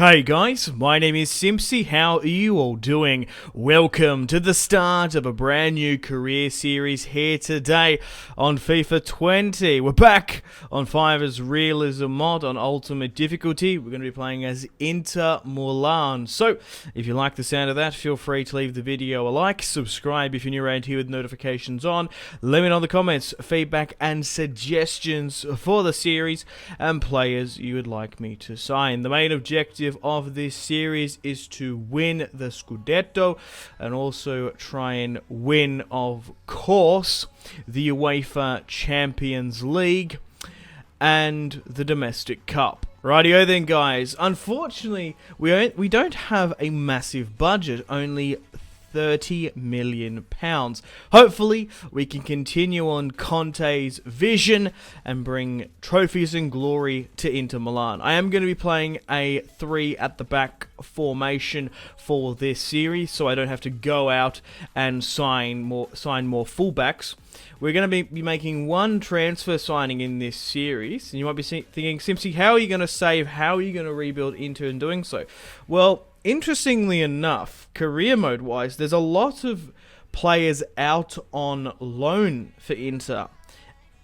Hey guys, my name is Simpzy. How are you all doing? Welcome to the start of a brand new career series here today on FIFA 20. We're back on Fifa's realism mod on ultimate difficulty. We're going to be playing as Inter Milan. So, if you like the sound of that, feel free to leave the video a like, subscribe if you're new around here with notifications on. Let me know in the comments feedback and suggestions for the series and players you would like me to sign. The main objective of this series is to win the Scudetto and also try and win, of course, the UEFA Champions League and the domestic cup. Rightio then, guys. Unfortunately, we don't have a massive budget, only £30 million. Hopefully, we can continue on Conte's vision and bring trophies and glory to Inter Milan. I am going to be playing a 3 at the back formation for this series, so I don't have to go out and sign more fullbacks. We're going to be making one transfer signing in this series, and you might be thinking, Simpzy, how are you going to save? How are you going to rebuild Inter in doing so? Well, interestingly enough, career mode wise, there's a lot of players out on loan for Inter.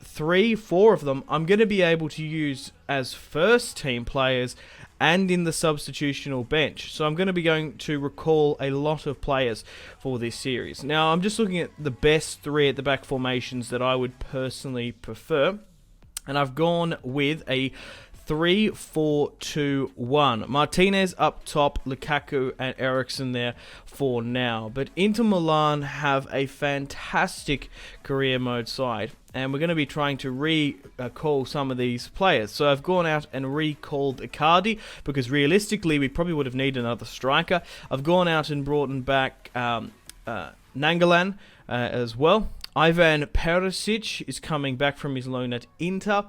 3-4 of them I'm going to be able to use as first team players and in the substitutional bench. So I'm going to be going to recall a lot of players for this series. Now I'm just looking at the best 3 at the back formations that I would personally prefer, and I've gone with a 3-4-2-1. Martinez up top, Lukaku and Eriksen there for now. But Inter Milan have a fantastic career mode side, and we're going to be trying to recall some of these players. So I've gone out and recalled Icardi, because realistically we probably would have needed another striker. I've gone out and brought back Nangolan as well. Ivan Perisic is coming back from his loan at Inter,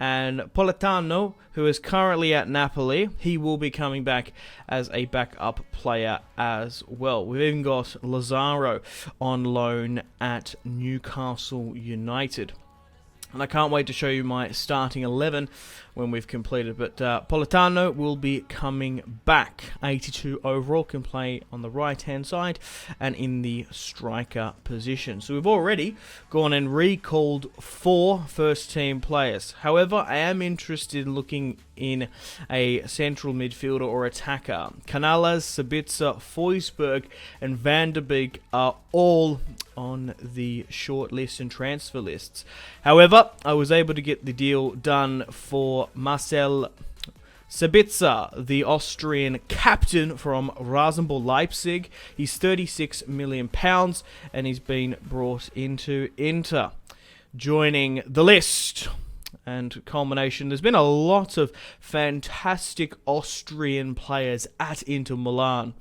and Politano, who is currently at Napoli, he will be coming back as a backup player as well. We've even got Lazaro on loan at Newcastle United. And I can't wait to show you my starting 11 when we've completed. But Politano will be coming back. 82 overall, can play on the right-hand side and in the striker position. So we've already gone and recalled 4 first-team players. However, I am interested in looking in a central midfielder or attacker. Canales, Sabitzer, Forsberg and Van der Beek are all on the short list and transfer lists. However, I was able to get the deal done for Marcel Sabitzer, the Austrian captain from Rasenball Leipzig. He's £36 million and he's been brought into Inter, joining the list. And culmination, there's been a lot of fantastic Austrian players at Inter Milan.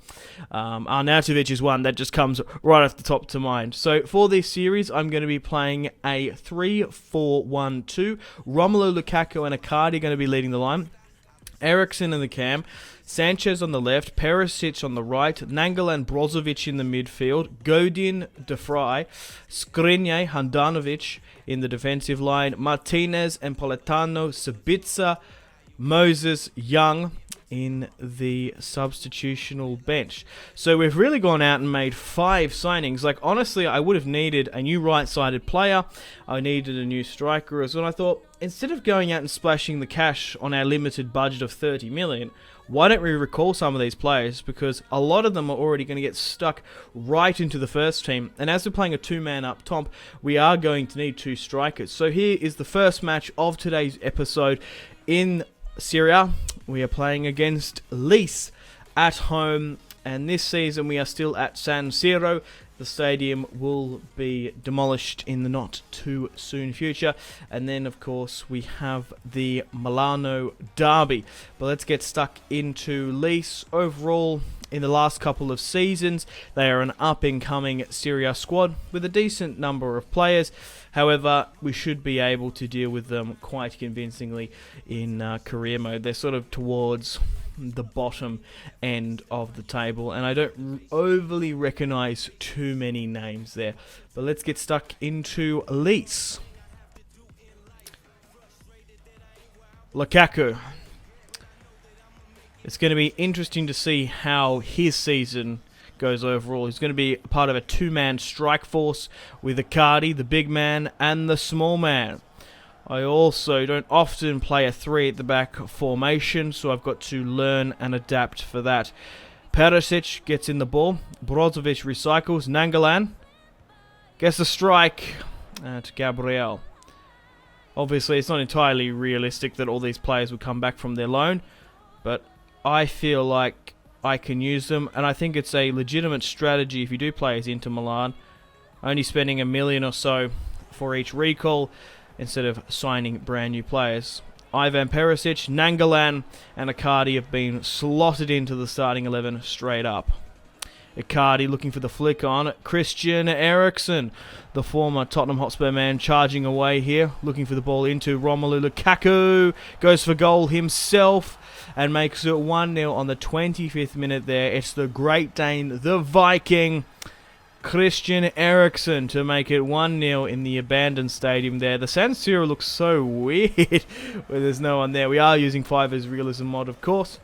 Arnautovic is one that just comes right off the top to mind. So for this series, I'm going to be playing a 3-4-1-2. Romelu Lukaku and Icardi are going to be leading the line. Eriksen in the cam, Sanchez on the left, Perisic on the right, Nangolan, Brozovic in the midfield, Godin, De Vrij, Skriniar, Handanovic in the defensive line, Martinez and Politano, Sabitzer, Moses, Young in the substitutional bench. So we've really gone out and made 5 signings. Like, honestly, I would have needed a new right-sided player. I needed a new striker as well. I thought, instead of going out and splashing the cash on our limited budget of 30 million, why don't we recall some of these players? Because a lot of them are already going to get stuck right into the first team. And as we're playing a 2-man up top, we are going to need 2 strikers. So here is the first match of today's episode in Serie. We are playing against Lecce at home, and this season we are still at San Siro. The stadium will be demolished in the not too soon future, and then of course we have the Milano derby. But let's get stuck into Lecce. Overall, in the last couple of seasons, they are an up-and-coming Serie A squad with a decent number of players. However, we should be able to deal with them quite convincingly in career mode. They're sort of towards the bottom end of the table, and I don't overly recognize too many names there. But let's get stuck into Lecce. Lukaku. It's going to be interesting to see how his season goes overall. He's going to be part of a two-man strike force with Icardi, the big man, and the small man. I also don't often play a three at the back formation, so I've got to learn and adapt for that. Perisic gets in the ball. Brozovic recycles. Nangolan gets a strike to Gabriel. Obviously, it's not entirely realistic that all these players would come back from their loan, but I feel like I can use them, and I think it's a legitimate strategy if you do play as Inter Milan, only spending $1 million or so for each recall instead of signing brand new players. Ivan Perisic, Nangolan, and Icardi have been slotted into the starting 11 straight up. Icardi looking for the flick on Christian Eriksen, the former Tottenham Hotspur man, charging away here, looking for the ball into Romelu Lukaku, goes for goal himself and makes it 1-0 on the 25th minute there. It's the Great Dane, the Viking, Christian Eriksen to make it 1-0 in the abandoned stadium there. The San Siro looks so weird where there's no one there. We are using Fifa's realism mod, of course,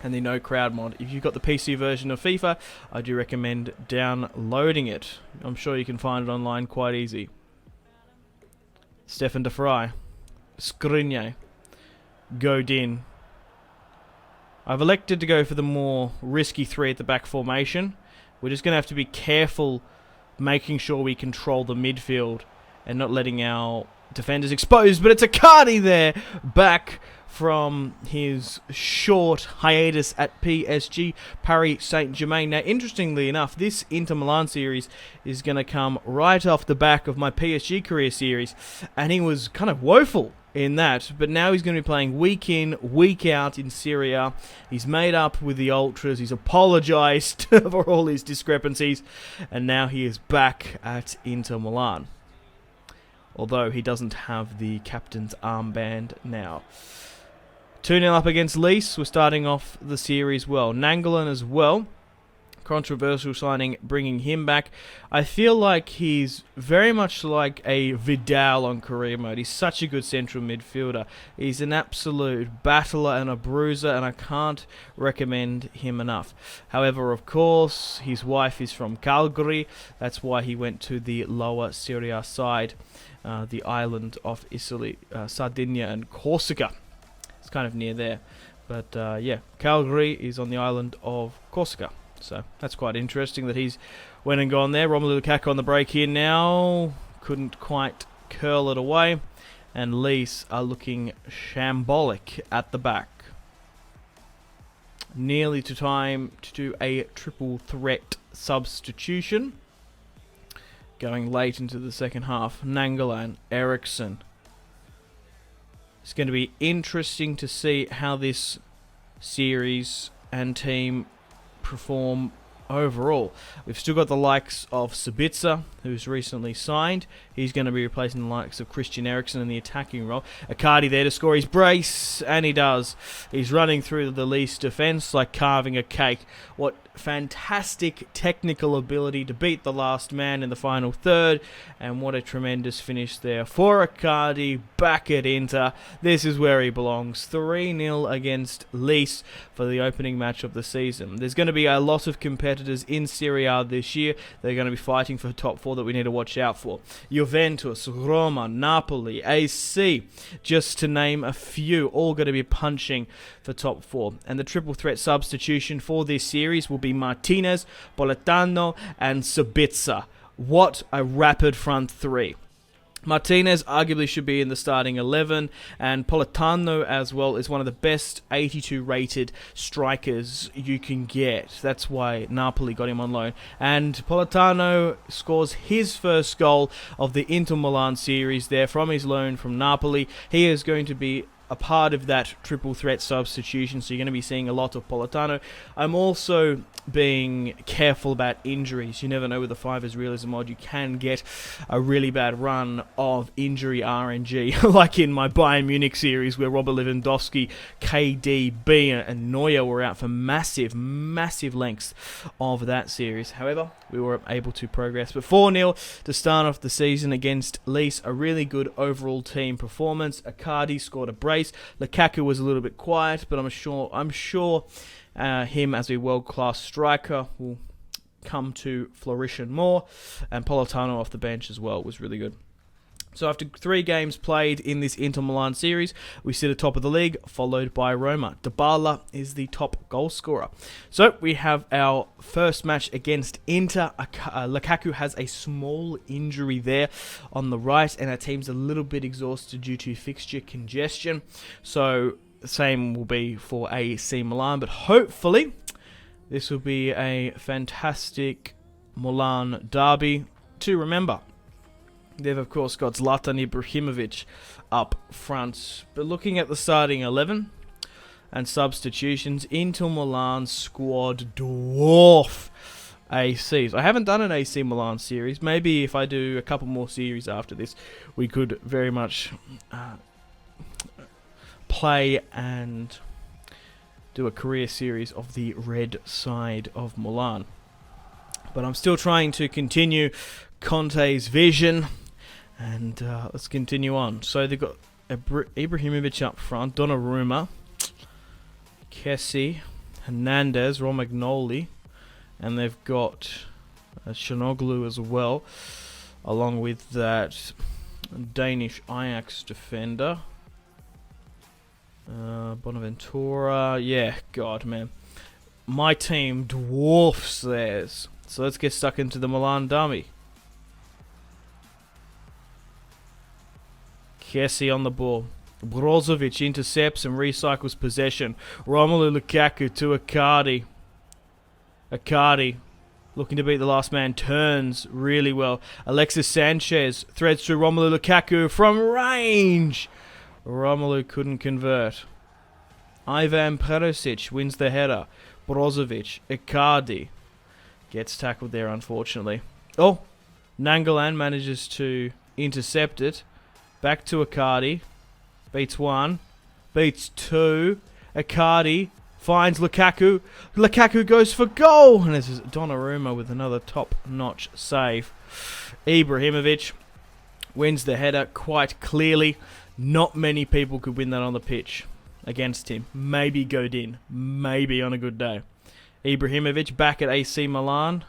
and the no crowd mod. If you've got the PC version of FIFA, I do recommend downloading it. I'm sure you can find it online quite easy. Stefan de Vrij, Skriniar, Godin. I've elected to go for the more risky three at the back formation. We're just going to have to be careful making sure we control the midfield and not letting our defenders exposed. But it's Icardi there, back from his short hiatus at PSG, Paris Saint-Germain. Now, interestingly enough, this Inter Milan series is going to come right off the back of my PSG career series, and he was kind of woeful in that, but now he's going to be playing week in, week out in Serie A. He's made up with the Ultras, he's apologised for all his discrepancies, and now he is back at Inter Milan. Although he doesn't have the captain's armband now. 2-0 up against Lys. We're starting off the series well. Nangolan as well. Controversial signing, bringing him back. I feel like he's very much like a Vidal on career mode. He's such a good central midfielder. He's an absolute battler and a bruiser, and I can't recommend him enough. However, of course, his wife is from Calgary. That's why he went to the lower Serie A side, the island of Italy, Sardinia and Corsica. It's kind of near there. But yeah, Calgary is on the island of Corsica. So that's quite interesting that he's went and gone there. Romelu Lukaku on the break here now. Couldn't quite curl it away. And Lys are looking shambolic at the back. Nearly to time to do a triple threat substitution. Going late into the second half. Nangolan, Eriksen. It's going to be interesting to see how this series and team perform overall. We've still got the likes of Sabitzer, who's recently signed. He's going to be replacing the likes of Christian Eriksen in the attacking role. Icardi there to score his brace, and he does. He's running through the Lys defence like carving a cake. What fantastic technical ability to beat the last man in the final third, and what a tremendous finish there for Icardi back at Inter. This is where he belongs. 3-0 against Lys for the opening match of the season. There's going to be a lot of competitors in Serie A this year. They're going to be fighting for top four that we need to watch out for. Juventus, Roma, Napoli, AC, just to name a few, all going to be punching for top four. And the triple threat substitution for this series will be Martinez, Politano, and Sabitzer. What a rapid front three. Martinez arguably should be in the starting 11, and Politano as well is one of the best 82 rated strikers you can get. That's why Napoli got him on loan. And Politano scores his first goal of the Inter Milan series there from his loan from Napoli. He is going to be a part of that triple threat substitution, so you're going to be seeing a lot of Politano. I'm also being careful about injuries. You never know with the Fifa's realism mod, you can get a really bad run of injury RNG, like in my Bayern Munich series where Robert Lewandowski, KDB and Neuer were out for massive lengths of that series. However, we were able to progress. But 4-0 to start off the season against Lys, a really good overall team performance. Icardi scored a brace pace. Lukaku was a little bit quiet, but I'm sure him as a world-class striker will come to flourishing more. And Politano off the bench as well was really good. So after 3 games played in this Inter Milan series, we sit atop of the league, followed by Roma. Dybala is the top goal scorer. So we have our first match against Inter. Lukaku has a small injury there on the right, and our team's a little bit exhausted due to fixture congestion. So the same will be for AC Milan, but hopefully this will be a fantastic Milan derby to remember. They've, of course, got Zlatan Ibrahimovic up front. But looking at the starting 11 and substitutions, Inter Milan squad dwarf ACs. I haven't done an AC Milan series. Maybe if I do a couple more series after this, we could very much play and do a career series of the red side of Milan. But I'm still trying to continue Conte's vision. And let's continue on. So they've got Ibrahimovic up front, Donnarumma, Kessie, Hernandez, Romagnoli, and they've got Shanoglu as well, along with that Danish Ajax defender, Bonaventura. Yeah, God, man. My team dwarfs theirs. So let's get stuck into the Milan dummy. Kessie on the ball. Brozovic intercepts and recycles possession. Romelu Lukaku to Icardi. Icardi, looking to beat the last man, turns really well. Alexis Sanchez threads through Romelu Lukaku from range. Romelu couldn't convert. Ivan Perisic wins the header. Brozovic, Icardi gets tackled there, unfortunately. Oh, Nangolan manages to intercept it. Back to Icardi. Beats 1. Beats 2. Icardi finds Lukaku. Lukaku goes for goal. And this is Donnarumma with another top-notch save. Ibrahimovic wins the header quite clearly. Not many people could win that on the pitch against him. Maybe Godin. Maybe on a good day. Ibrahimovic back at AC Milan.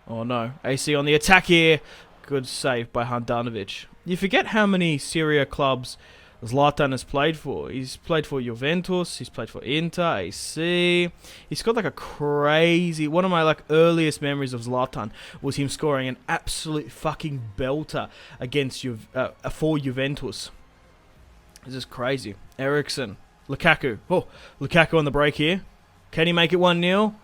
Oh no, AC on the attack here. Good save by Handanovic. You forget how many Serie A clubs Zlatan has played for. He's played for Juventus, he's played for Inter, AC. He's got like a crazy... One of my earliest memories of Zlatan was him scoring an absolute fucking belter against for Juventus. This is crazy. Eriksen, Lukaku. Oh, Lukaku on the break here. Can he make it 1-0?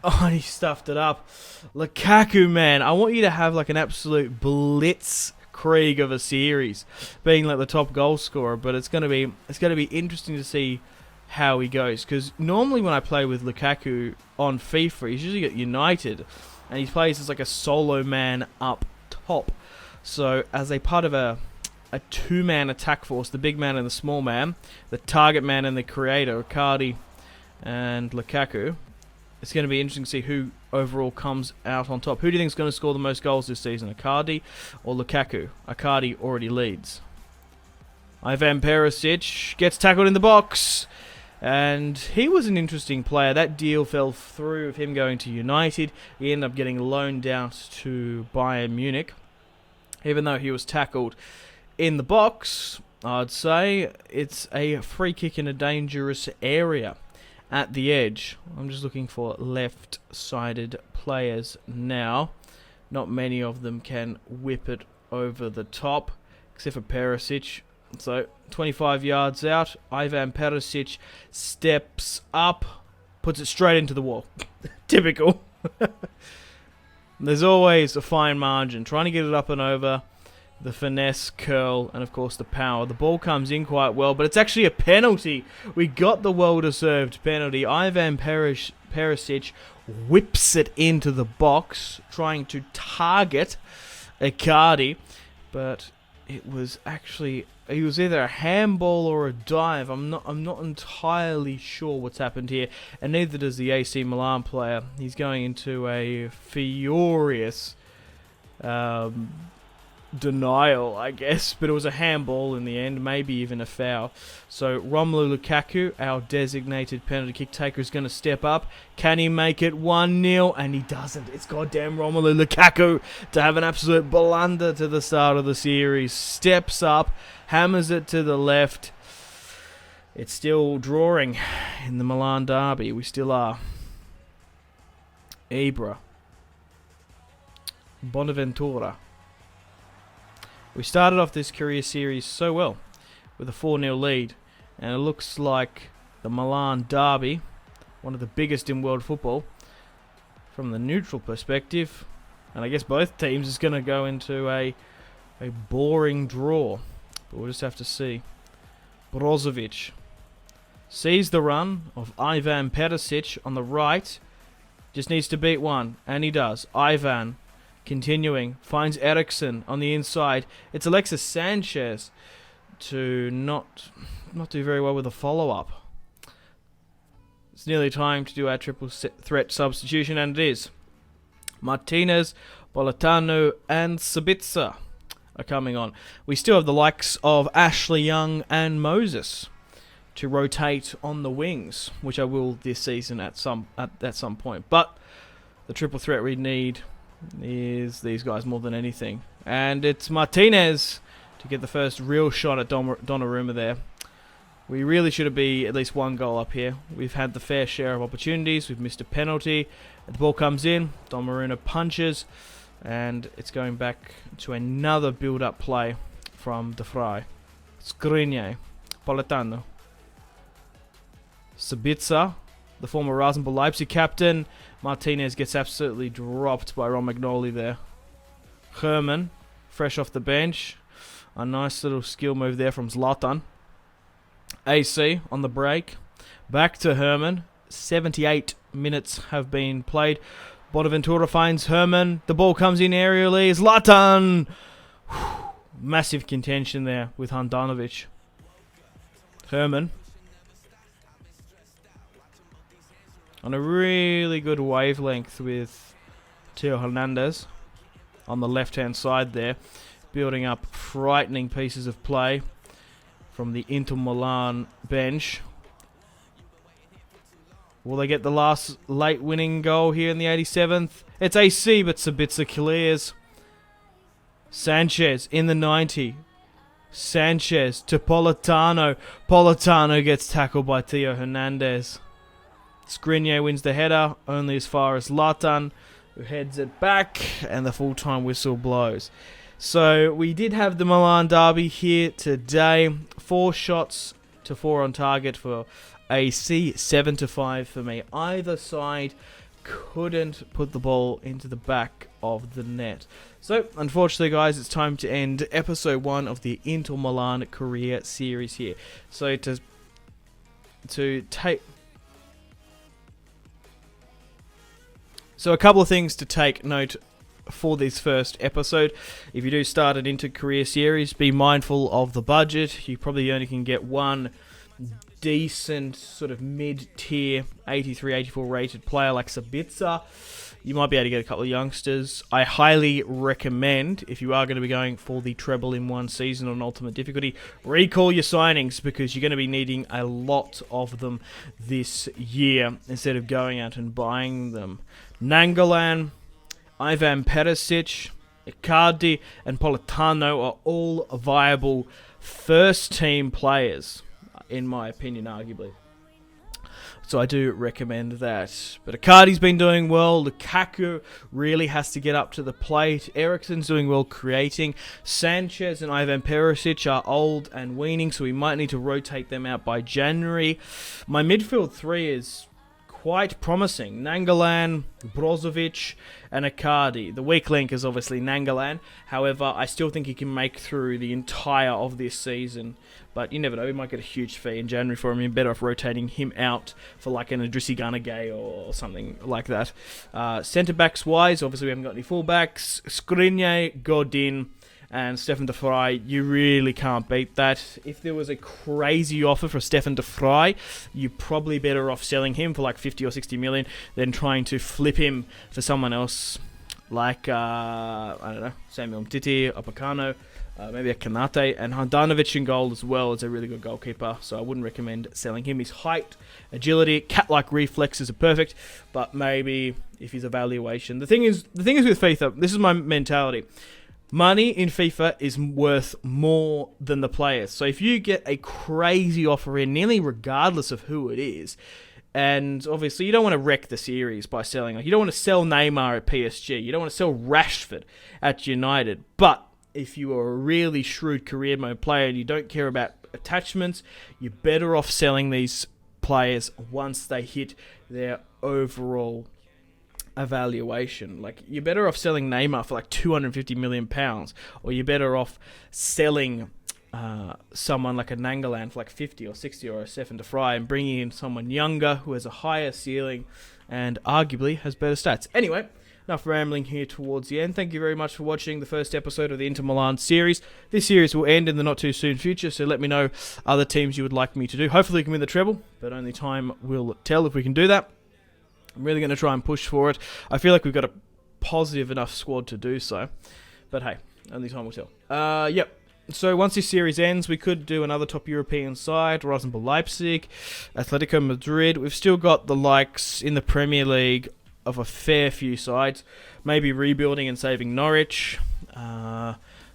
Oh, and he stuffed it up. Lukaku, man, I want you to have an absolute blitzkrieg of a series, being the top goal scorer. But it's gonna be interesting to see how he goes, because normally when I play with Lukaku on FIFA, he's usually at United, and he plays as a solo man up top. So as a part of a two-man attack force, the big man and the small man, the target man and the creator, Icardi and Lukaku. It's going to be interesting to see who overall comes out on top. Who do you think is going to score the most goals this season, Icardi or Lukaku? Icardi already leads. Ivan Perisic gets tackled in the box. And he was an interesting player. That deal fell through of him going to United. He ended up getting loaned out to Bayern Munich. Even though he was tackled in the box, I'd say it's a free kick in a dangerous area. At the edge. I'm just looking for left-sided players now. Not many of them can whip it over the top, except for Perisic. So, 25 yards out. Ivan Perisic steps up, puts it straight into the wall. Typical. There's always a fine margin. Trying to get it up and over. The finesse, curl, and of course the power. The ball comes in quite well, but it's actually a penalty. We got the well-deserved penalty. Ivan Perisic whips it into the box, trying to target Icardi, but it was actually... He was either a handball or a dive. I'm not entirely sure what's happened here, and neither does the AC Milan player. He's going into a furious... denial, I guess, but it was a handball in the end, maybe even a foul. So Romelu Lukaku, our designated penalty kick taker, is going to step up. Can he make it 1-0? And he doesn't. It's goddamn Romelu Lukaku to have an absolute blunder to the start of the series. Steps up, hammers it to the left. It's still drawing in the Milan derby. We still are. Ibra. Bonaventura. We started off this career series so well with a 4-0 lead, and it looks like the Milan derby, one of the biggest in world football, from the neutral perspective, and I guess both teams, is going to go into a boring draw, but we'll just have to see. Brozovic sees the run of Ivan Perisic on the right, just needs to beat one, and he does. Ivan continuing, finds Eriksen on the inside. It's Alexis Sanchez to not do very well with a follow-up. It's nearly time to do our triple threat substitution, and it is. Martinez, Politano, and Sabitzer are coming on. We still have the likes of Ashley Young and Moses to rotate on the wings, which I will this season at some point. But the triple threat we need is these guys more than anything. And it's Martinez to get the first real shot at Donnarumma there. We really should have been at least one goal up here. We've had the fair share of opportunities. We've missed a penalty. The ball comes in. Donnarumma punches. And it's going back to another build-up play from De Vrij. Skriniar. Politano. Sabitzer, the former Rasenball Leipzig captain. Martinez gets absolutely dropped by Romagnoli there. Herman, fresh off the bench. A nice little skill move there from Zlatan. AC on the break. Back to Herman. 78 minutes have been played. Bonaventura finds Herman. The ball comes in aerially. Zlatan! Massive contention there with Handanovic. Herman. On a really good wavelength with Theo Hernandez on the left-hand side there, building up frightening pieces of play from the Inter Milan bench. Will they get the last late winning goal here in the 87th? It's AC, but Sabitzer clears. Sanchez in the 90. Sanchez to Politano. Politano gets tackled by Theo Hernandez. Skriniar wins the header, only as far as Zlatan, who heads it back, and the full-time whistle blows. So we did have the Milan derby here today. 4 shots to 4 on target for AC, 7 to 5 for me. Either side couldn't put the ball into the back of the net. So, unfortunately, guys, it's time to end episode 1 of the Inter Milan Career Series here. So So a couple of things to take note for this first episode. If you do start an Inter Career Series, be mindful of the budget. You probably only can get one decent sort of mid-tier 83, 84 rated player like Sabitzer. You might be able to get a couple of youngsters. I highly recommend, if you are going to be going for the treble in one season on Ultimate Difficulty, recall your signings, because you're going to be needing a lot of them this year instead of going out and buying them. Nangolan, Ivan Perisic, Icardi, and Politano are all viable first-team players, in my opinion, arguably. So I do recommend that. But Icardi's been doing well. Lukaku really has to get up to the plate. Eriksen's doing well creating. Sanchez and Ivan Perisic are old and weaning, so we might need to rotate them out by January. My midfield 3 is quite promising. Nangolan, Brozovic, and Icardi. The weak link is obviously Nangolan. However, I still think he can make through the entire of this season. But you never know, we might get a huge fee in January for him. You're better off rotating him out for like an Idrissi Gay or something like that. Centre-backs wise, obviously we haven't got any full-backs. Skriniar, Godin, and Stefan De Vrij, you really can't beat that. If there was a crazy offer for Stefan De Vrij, you're probably better off selling him for like 50 or 60 million than trying to flip him for someone else like, I don't know, Samuel Mtiti, Upamecano, maybe a Kanate, and Handanovic in goal as well is a really good goalkeeper, so I wouldn't recommend selling him. His height, agility, cat-like reflexes are perfect, but maybe if his evaluation... The thing is with FIFA, this is my mentality. Money in FIFA is worth more than the players. So if you get a crazy offer in, nearly regardless of who it is, and obviously you don't want to wreck the series by selling. Like, you don't want to sell Neymar at PSG. You don't want to sell Rashford at United. But if you are a really shrewd career mode player and you don't care about attachments, you're better off selling these players once they hit their overall evaluation. Like, you're better off selling Neymar for like £250 million, or you're better off selling someone like a Nangaland for like 50 or 60 or a Stefan de Vrij and bringing in someone younger who has a higher ceiling and arguably has better stats. Anyway, enough rambling here towards the end. Thank you very much for watching the first episode of the Inter Milan series. This series will end in the not too soon future, so let me know other teams you would like me to do. Hopefully we can win the treble, but only time will tell if we can do that. I'm really going to try and push for it. I feel like we've got a positive enough squad to do so, but hey, only time will tell. Yep. So once this series ends, we could do another top European side, Rasenball Leipzig, Atletico Madrid. We've still got the likes in the Premier League of a fair few sides. Maybe rebuilding and saving Norwich.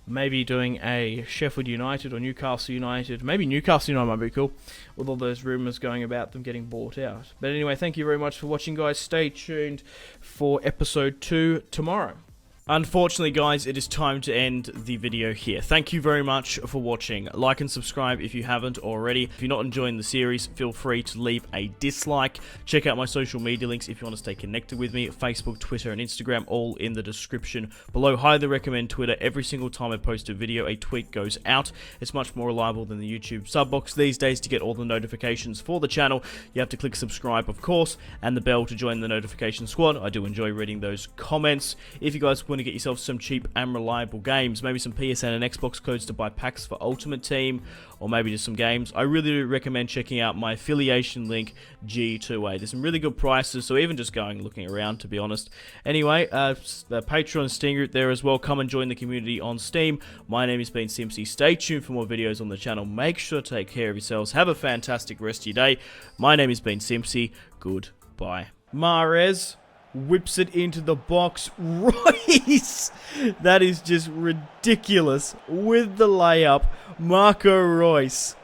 Maybe doing a Sheffield United or Newcastle United. Maybe Newcastle United might be cool, with all those rumours going about them getting bought out. But anyway, thank you very much for watching, guys. Stay tuned for episode 2 tomorrow. Unfortunately, guys, it is time to end the video here. Thank you very much for watching. Like and subscribe if you haven't already. If you're not enjoying the series, feel free to leave a dislike. Check out my social media links if you want to stay connected with me. Facebook, Twitter, and Instagram, all in the description below. Highly recommend Twitter. Every single time I post a video, a tweet goes out. It's much more reliable than the YouTube sub box these days. To get all the notifications for the channel, you have to click subscribe, of course, and the bell to join the notification squad. I do enjoy reading those comments. If you guys want to get yourself some cheap and reliable games, maybe some PSN and Xbox codes to buy packs for Ultimate Team, or maybe just some games, I really do recommend checking out my affiliation link, G2A. There's some really good prices, so even just going looking around, to be honest. Anyway, the Patreon and Steam group there as well. Come and join the community on Steam. My name has been Simpzy. Stay tuned for more videos on the channel. Make sure to take care of yourselves. Have a fantastic rest of your day. My name has been Simpzy. Goodbye. Mahrez whips it into the box. Royce! That is just ridiculous. With the layup, Marco Royce